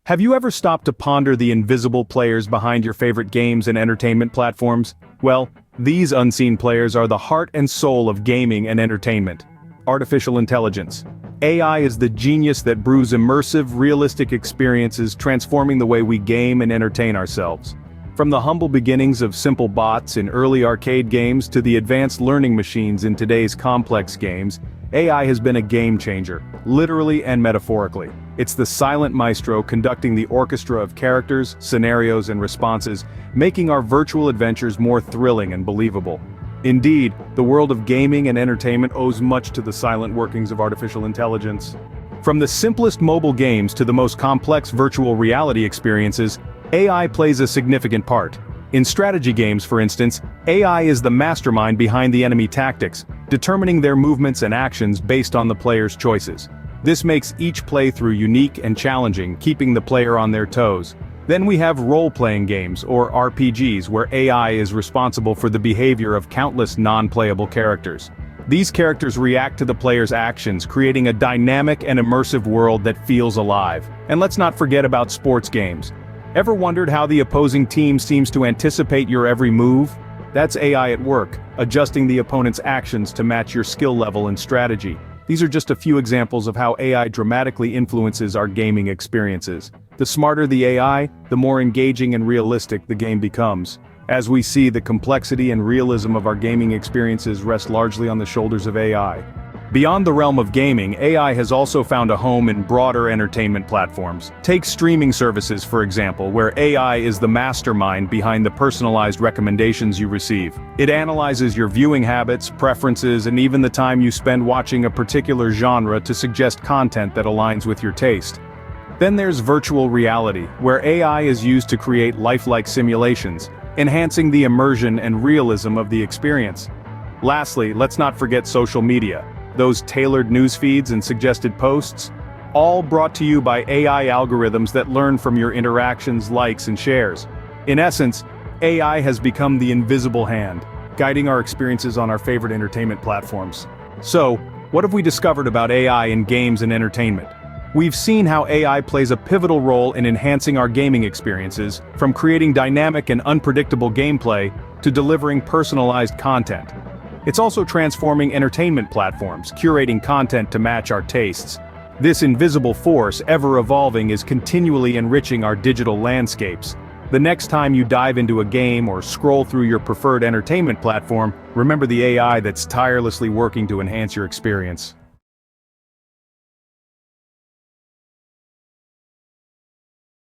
Have you ever stopped to ponder the invisible players behind your favorite games and entertainment platforms? Well, these unseen players are the heart and soul of gaming and entertainment. Artificial intelligence. AI is the genius that brews immersive, realistic experiences, transforming the way we game and entertain ourselves. From the humble beginnings of simple bots in early arcade games to the advanced learning machines in today's complex games, AI has been a game changer, literally and metaphorically. It's the silent maestro conducting the orchestra of characters, scenarios, and responses, making our virtual adventures more thrilling and believable. Indeed, the world of gaming and entertainment owes much to the silent workings of artificial intelligence. From the simplest mobile games to the most complex virtual reality experiences, AI plays a significant part. In strategy games, for instance, AI is the mastermind behind the enemy tactics, determining their movements and actions based on the player's choices. This makes each playthrough unique and challenging, keeping the player on their toes. Then we have role-playing games, or RPGs, where AI is responsible for the behavior of countless non-playable characters. These characters react to the player's actions, creating a dynamic and immersive world that feels alive. And let's not forget about sports games. Ever wondered how the opposing team seems to anticipate your every move? That's AI at work, adjusting the opponent's actions to match your skill level and strategy. These are just a few examples of how AI dramatically influences our gaming experiences. The smarter the AI, the more engaging and realistic the game becomes. As we see, the complexity and realism of our gaming experiences rest largely on the shoulders of AI. Beyond the realm of gaming, AI has also found a home in broader entertainment platforms. Take streaming services, for example, where AI is the mastermind behind the personalized recommendations you receive. It analyzes your viewing habits, preferences, and even the time you spend watching a particular genre to suggest content that aligns with your taste. Then there's virtual reality, where AI is used to create lifelike simulations, enhancing the immersion and realism of the experience. Lastly, let's not forget social media. Those tailored news feeds and suggested posts, all brought to you by AI algorithms that learn from your interactions, likes, and shares. In essence, AI has become the invisible hand, guiding our experiences on our favorite entertainment platforms. So, what have we discovered about AI in games and entertainment? We've seen how AI plays a pivotal role in enhancing our gaming experiences, from creating dynamic and unpredictable gameplay to delivering personalized content. It's also transforming entertainment platforms, curating content to match our tastes. This invisible force, ever evolving, is continually enriching our digital landscapes. The next time you dive into a game or scroll through your preferred entertainment platform, remember the AI that's tirelessly working to enhance your experience.